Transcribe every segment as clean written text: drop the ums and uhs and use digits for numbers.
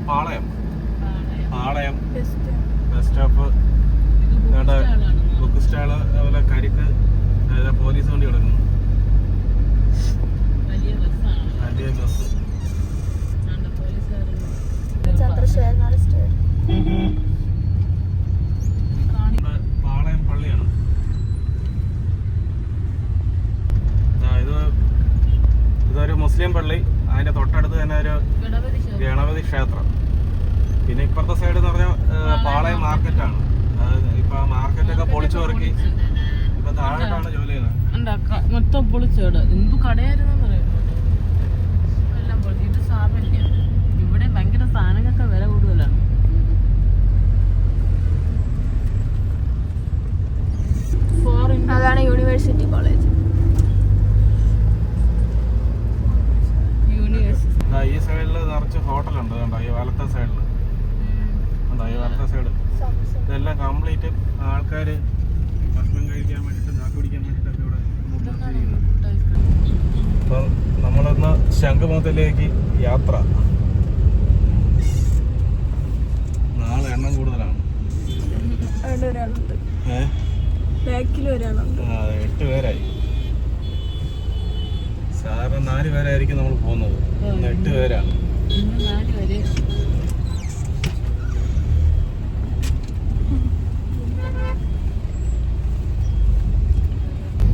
പാളയം പാളയം bus stop, book stall, അതുപോലെ കരിക്ക്, police വണ്ടി കിടക്കുന്നു. വലിയ ബസ്. പാളയം പള്ളിയാണ്. ഇതൊരു മുസ്ലിം പള്ളി, അതിന്റെ തൊട്ടടുത്ത് തന്നെ ഒരു ഗണപതി ക്ഷേത്രം. പിന്നെ ഇപ്പുറത്തെ സൈഡ് എന്ന് പറഞ്ഞാൽ പാളയം മാർക്കറ്റാണ്. ഇപ്പൊ മാർക്കറ്റൊക്കെ പൊളിച്ചു ഇറക്കി ഇപ്പൊ താഴോട്ടാണ് ജോലി ചെയ്യുന്നത്. മൊത്തം പൊളിച്ചോട് എന്തു കടയായിരുന്നു എല്ലാം പൊളിച്ചു. ഇത് സാധനം ഇവിടെ ഭയങ്കര സാധനങ്ങൾക്ക് വില കൂടുതലാണ്. അതാണ് യൂണിവേഴ്സിറ്റി കോളേജ്. ഈ സൈഡില് നിറച്ച് ഹോട്ടലുണ്ട്. കണ്ടോ ഈ വലത്തെ സൈഡില്, കണ്ടോ ഈ വലത്തെ സൈഡ് ഇതെല്ലാം കംപ്ലീറ്റ് ആൾക്കാർ ഭക്ഷണം കഴിക്കാൻ വേണ്ടിയിട്ട്, കാപ്പി കുടിക്കാൻ വേണ്ടിയിട്ടൊക്കെ ഇവിടെ നിർത്തിയിരിക്കുന്നത്. അപ്പം നമ്മളൊന്ന് ശംഖുമുഖത്തിലേക്ക് യാത്ര. നാളെ എണ്ണം കൂടുതലാണ്. 8 പേരായി. സാറിന് 4 പേരായിരിക്കും നമ്മൾ പോകുന്നത്. 8 പേരാണ്.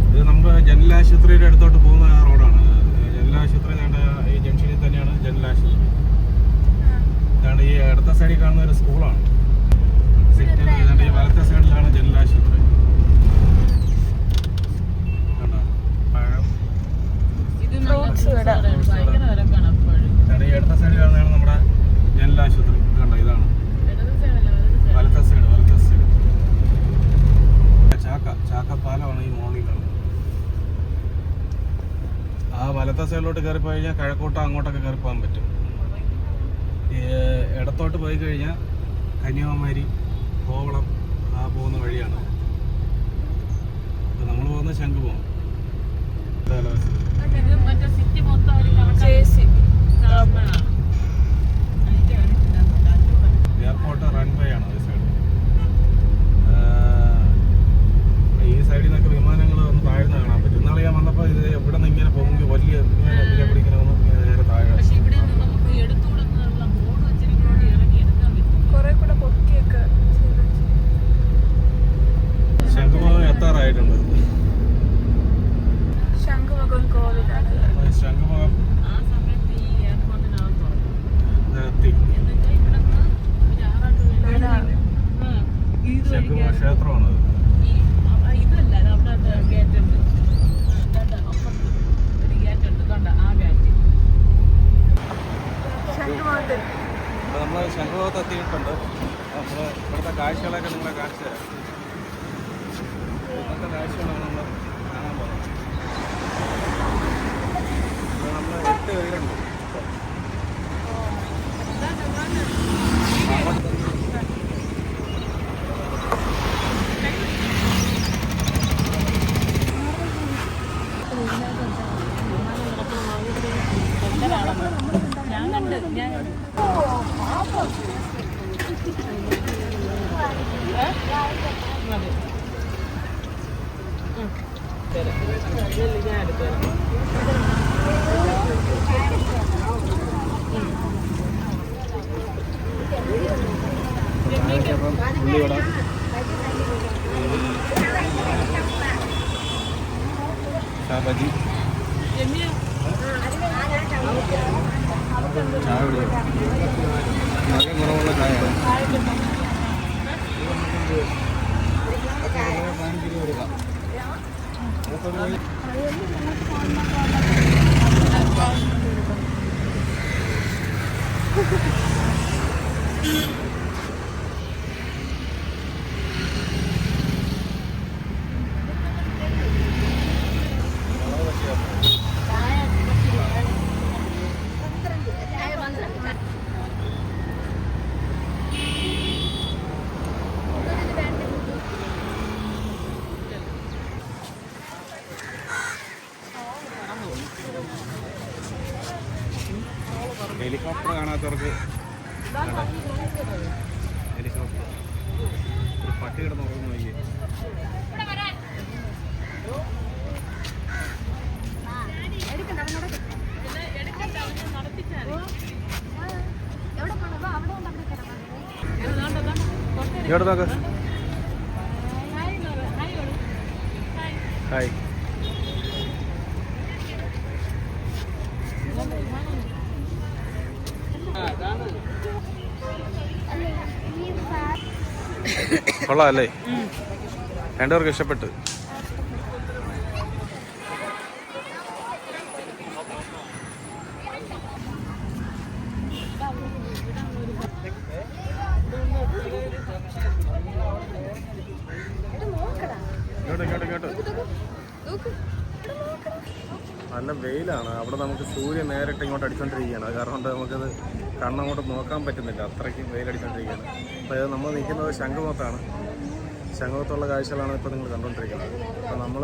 ഇത് നമ്മുടെ ജനലാശുപത്രിയുടെ അടുത്തോട്ട് പോകുന്ന റോഡാണ്. ജനലാശുപത്രി ഈ ജംഗ്ഷനിൽ തന്നെയാണ് ജനലാശുപത്രി. ഇതാണ് ഈ ഇടത്തെ സൈഡിൽ കാണുന്ന ഒരു സ്കൂളാണ്. ഈ വലത്തെ സൈഡിലാണ് ജനലാശുപത്രി. ഈ ഇടത്തെ സൈഡിൽ കാണുന്നതാണ് നമ്മുടെ ജനലാശുപത്രി. കണ്ടോ ഇതാണ് വലത്തെ സൈഡ്. ചാക്കപ്പാലമാണ് ഈ മോളിൽ കാണുന്നത്. ആ വലത്തെ സൈഡിലോട്ട് കയറിപ്പോയി കഴിഞ്ഞാൽ കിഴക്കോട്ടോ അങ്ങോട്ടൊക്കെ കയറിപ്പോകാൻ പറ്റും. ഇടത്തോട്ട് പോയി കഴിഞ്ഞാൽ കന്യാകുമാരി, കോവളം ആ പോകുന്ന വഴിയാണ്. നമ്മൾ പോകുന്ന ശംഖുമുഖം. എയർപോർട്ട് റൺവേ ആണ് ഈ സൈഡ്. ഈ സൈഡിൽ നിന്നൊക്കെ വിമാനങ്ങൾ ഒന്ന് താഴ്ന്ന് കാണാൻ പറ്റും. ഇന്നാളെ ഞാൻ വന്നപ്പോൾ ഇത് എവിടെ നിന്ന് ഇങ്ങനെ പോകുമ്പോൾ വലിയ നേരെ താഴെ. ശംഖുമുഖം എത്താറായിട്ടുണ്ട്. ശംഖുമുഖം എത്തി. ശംഖുമുഖ ക്ഷേത്രമാണത്. നമ്മൾ ശംഖുമുഖത്ത് എത്തിയിട്ടുണ്ട്. നമ്മൾ ഇവിടുത്തെ കാഴ്ചകളൊക്കെ നിങ്ങളെ കാണിച്ചു തരാം. ഇന്നത്തെ കാഴ്ചകളാണ് നമ്മൾ കാണാൻ പോകുന്നത്. നമ്മൾ 8 പേരുണ്ട്. ഉള്ളിവട, ബജി, ചായ കുടിക്കും. മകൻ കുറവുള്ള ചായയാണ്. 15 രൂപ എടുക്കാം. ഹെലികോപ്റ്റർ കാണാത്തവർക്ക് ഹെലികോപ്റ്റർ ഒരു പട്ടി കിടന്ന് ഉറങ്ങുന്നു നോക്കിയേ. ഇങ്ങോട്ട് നോക്ക്. ഹായ്. കൊള്ളാമല്ലേ? രണ്ടുപേർക്ക് ഇഷ്ടപ്പെട്ട്. നല്ല വെയിലാണ്. അവിടെ നമുക്ക് സൂര്യൻ നേരിട്ട് ഇങ്ങോട്ട് അടിച്ചുകൊണ്ടിരിക്കുകയാണ്. അത് കാരണം കൊണ്ട് നമുക്കത് കണ്ണങ്ങോട്ട് നോക്കാൻ പറ്റുന്നില്ല, അത്രയ്ക്കും വെയിലടിച്ചുകൊണ്ടിരിക്കുകയാണ്. അപ്പോൾ ഇത് നമ്മൾ നിൽക്കുന്നത് ശംഖുമുഖത്താണ്. ശംഖുമുഖത്തുള്ള കാഴ്ചകളാണ് ഇപ്പോൾ നിങ്ങൾ കണ്ടുകൊണ്ടിരിക്കുന്നത്. അപ്പോൾ നമ്മൾ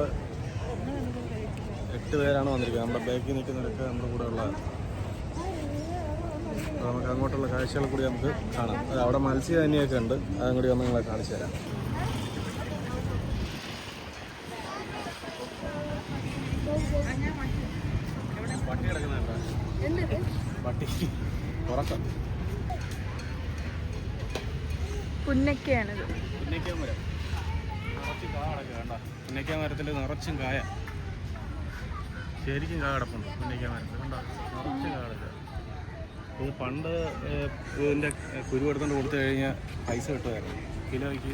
8 പേരാണ് വന്നിരിക്കുന്നത്. നമ്മുടെ ബാക്കിൽ നിൽക്കുന്നവരൊക്കെ നമ്മുടെ കൂടെ ഉള്ളതാണ്. അപ്പോൾ നമുക്ക് അങ്ങോട്ടുള്ള കാഴ്ചകൾ കൂടി നമുക്ക് കാണാം. അവിടെ മത്സ്യകന്യൊക്കെ ഉണ്ട്, അതും കൂടി ഒന്ന് നിങ്ങളെ കാണിച്ചു തരാം. പട്ടി കിടക്കുന്നുണ്ടോ? പട്ടി ഉറക്കം. പുന്നക്കയാണിത്. പുന്നക്ക മരം നിറച്ചും കായ കിടക്കുക. വേണ്ട, പുന്നക്ക മരത്തിൽ നിറച്ചും കായ, ശരിക്കും കായ കിടപ്പുണ്ട് പുന്നക്ക മരത്തിൽ. കണ്ടോ, നിറച്ചും കായ കിടക്കുക. ഇത് പണ്ട് ഇതിൻ്റെ കുരു എടുത്തുകൊണ്ട് കൊടുത്തു കഴിഞ്ഞാൽ പൈസ കിട്ടുമായിരുന്നു, കിലോയ്ക്ക്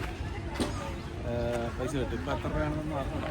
പൈസ കിട്ടും. ഇപ്പം എത്ര രൂപയാണെന്നൊന്നും അറിഞ്ഞില്ല.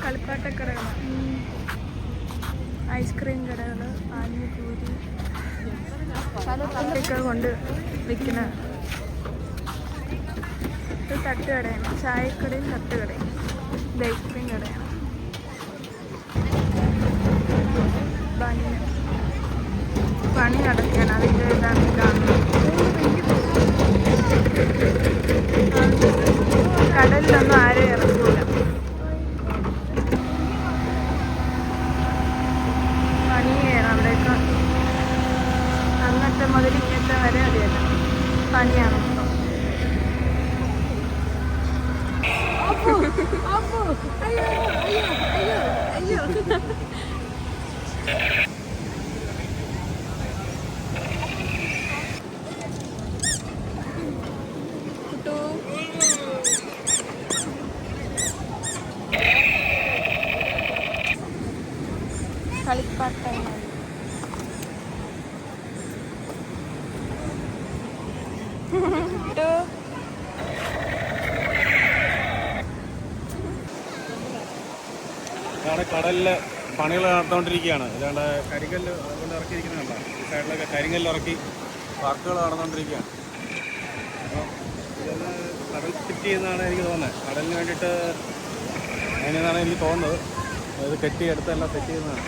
കളിപ്പാട്ടക്കടകൾ, ഐസ്ക്രീം കടകൾ, പാനിപൂരി ഒക്കെ കൊണ്ട് വിൽക്കുന്ന ഒരു തട്ടുകടയാണ്. ചായക്കടയും തട്ടുകടയും. ഇത് ഐസ്ക്രീം കടയാണ്. പണി നടക്കുകയാണ്, അതിൻ്റെ ഇതാണ് കാണുന്നത്. കടലിലൊന്നും ആരെയും ഇറങ്ങൂല. പണിയാണ് അവിടെയൊക്കെ. അന്നത്തെ മുതൽ ഇങ്ങനത്തെ വരെ അറിയാം, പണിയാണ്. കളിപ്പാട്ടങ്ങൾ, ഇതാണ് കടലിലെ പണികൾ നടന്നുകൊണ്ടിരിക്കുകയാണ്. ഇതാണ്ട് കരിങ്കല്ല് കൊണ്ട് ഇറക്കിയിരിക്കുന്നതല്ല, ഈ സൈഡിലൊക്കെ കരിങ്കല്ല് ഇറക്കി വർക്കുകൾ നടന്നുകൊണ്ടിരിക്കുകയാണ്. അപ്പോൾ ഇതെല്ലാം കടൽ ഫിറ്റ് ചെയ്യുന്നതാണ് എനിക്ക് തോന്നുന്നത്. കടലിന് വേണ്ടിയിട്ട് അതിനെന്നാണ് എനിക്ക് തോന്നുന്നത്. അത് കെട്ടിയെടുത്തെല്ലാം സെറ്റ് ചെയ്യുന്നതാണ്.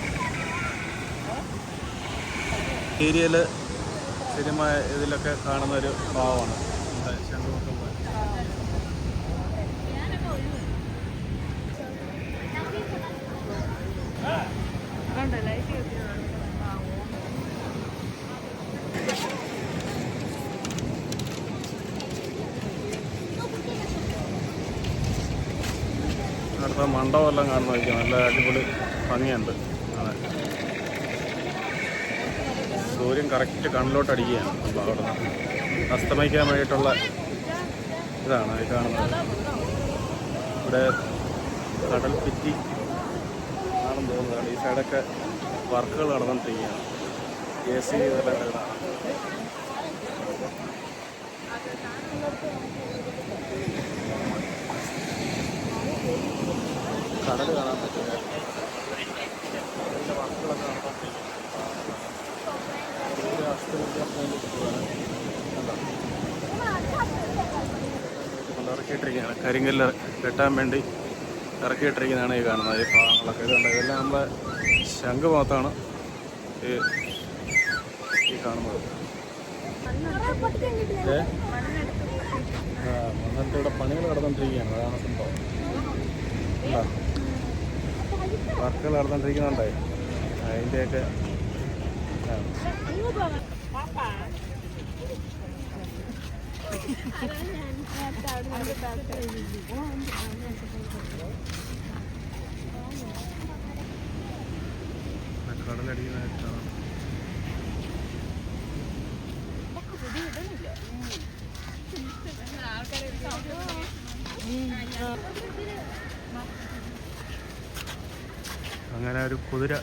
ഏരിയയിൽ സിനിമ ഇതിലൊക്കെ കാണുന്നൊരു ഭാവമാണ് ശംഖുമുഖം. ഇപ്പം മണ്ഡപമെല്ലാം കാണുന്നതായിരിക്കും, നല്ല അടിപൊളി ഭംഗിയുണ്ട്. അതെ, സൂര്യൻ കറക്റ്റ് കണ്ണിലോട്ട് അടിക്കുകയാണ്. അപ്പോൾ അവിടെ നിന്ന് അസ്തമിക്കാൻ വേണ്ടിയിട്ടുള്ള ഇതാണ് ഈ കാണുന്നത്. ഇവിടെ കടൽ ഭിത്തി ആണെന്ന് തോന്നുന്നതാണ്. ഈ സൈഡൊക്കെ വർക്കുകൾ നടന്നുകൊണ്ടിരിക്കുകയാണ്. AC ഇതെല്ലാം കാണാം. കടൽ കാണാൻ പറ്റില്ല. വർക്കുകളൊക്കെ നടന്നുകൊണ്ടിരിക്കുകയാണ്. ഇറക്കിയിട്ടിരിക്കുകയാണ്, കരിങ്കല്ല് കെട്ടാൻ വേണ്ടി ഇറക്കിയിട്ടിരിക്കുന്നതാണ് ഈ കാണുന്നത്. ഈ ഭാഗങ്ങളൊക്കെ ഇതുണ്ട്. ഇതെല്ലാം നമ്മളെ ശംഖുമുഖത്താണ് ഈ കാണുന്നത്. മണ്ണെടുത്ത് ഇവിടെ പണികൾ നടന്നുകൊണ്ടിരിക്കുകയാണ്. അതാണ് സംഭവം. വർക്കുകൾ നടന്നുകൊണ്ടിരിക്കുന്നുണ്ടായി. അതിൻ്റെയൊക്കെ കടലടിക്കുന്നതായിട്ടാണ്. അങ്ങനെ ഒരു കുതിര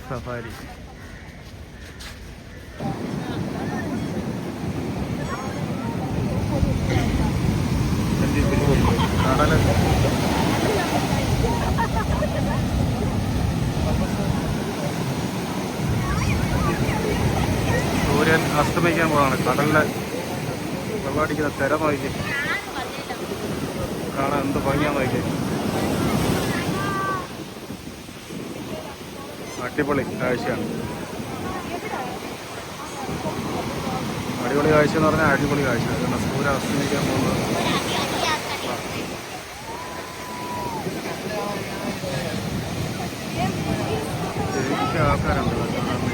സഫാരി. കടൽ സൂര്യൻ അസ്തമിക്കാൻ പോവാണ്. കടലിലെ വെള്ളമടിക്കുന്ന തിര നോക്കി കാണാൻ എന്ത് ഭംഗിയാന്ന് നോക്കി. അടിപൊളി കാഴ്ചയാണ്. അടിപൊളി കാഴ്ച എന്ന് പറഞ്ഞാൽ അടിപൊളി കാഴ്ച. കാരണം സൂര്യൻ അസ്തമിക്കാൻ പോകുന്നത് ശരിക്കും ആൾക്കാരുണ്ട് കാണാൻ വേണ്ടി.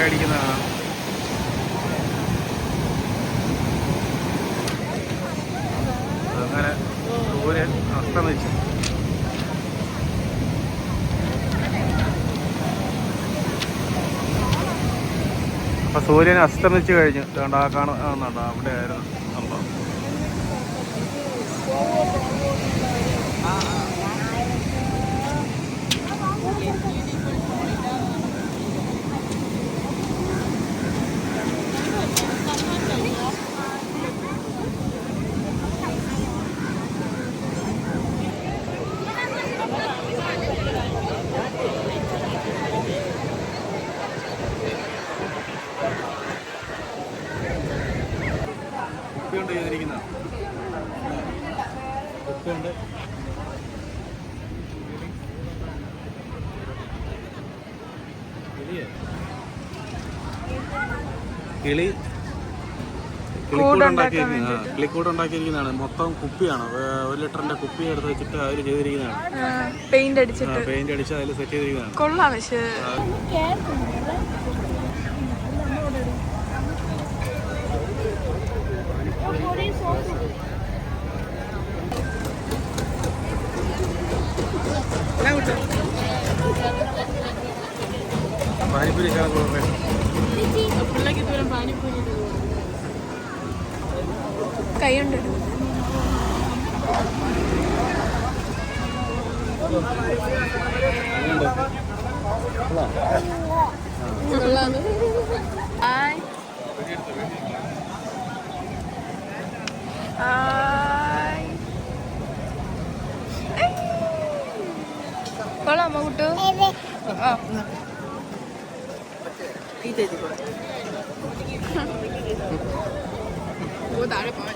അടിക്കുന്നതാണ്. അങ്ങനെ സൂര്യൻ അസ്തമിച്ചു. അപ്പം സൂര്യൻ അസ്തമിച്ച് കഴിഞ്ഞു. അതുകൊണ്ട് ആ കാണുന്നുണ്ടോ, അവിടെ ആയിരുന്നു സംഭവം. കുപ്പിയുണ്ട് ചെയ്തിരിക്കുന്ന കുപ്പിയുണ്ട്. കിളിക്കൂട് ഉണ്ടാക്കിയിരിക്കുന്നതാണ്. മൊത്തം കുപ്പിയാണ്. 1 ലിറ്ററിന്റെ കുപ്പി എടുത്ത് വെച്ചിട്ട് അതിൽ ചെയ്തിരിക്കുന്നതാണ്. പെയിന്റ് അടിച്ച് അതിൽ സെറ്റ് ചെയ്തിരിക്കുന്നതാണ്. കൊള്ളാം. പക്ഷേ പാനിപ്പൂരി കൈയുണ്ട്. കൊള്ളാമോ കുട്ടു? താഴെ പോകാൻ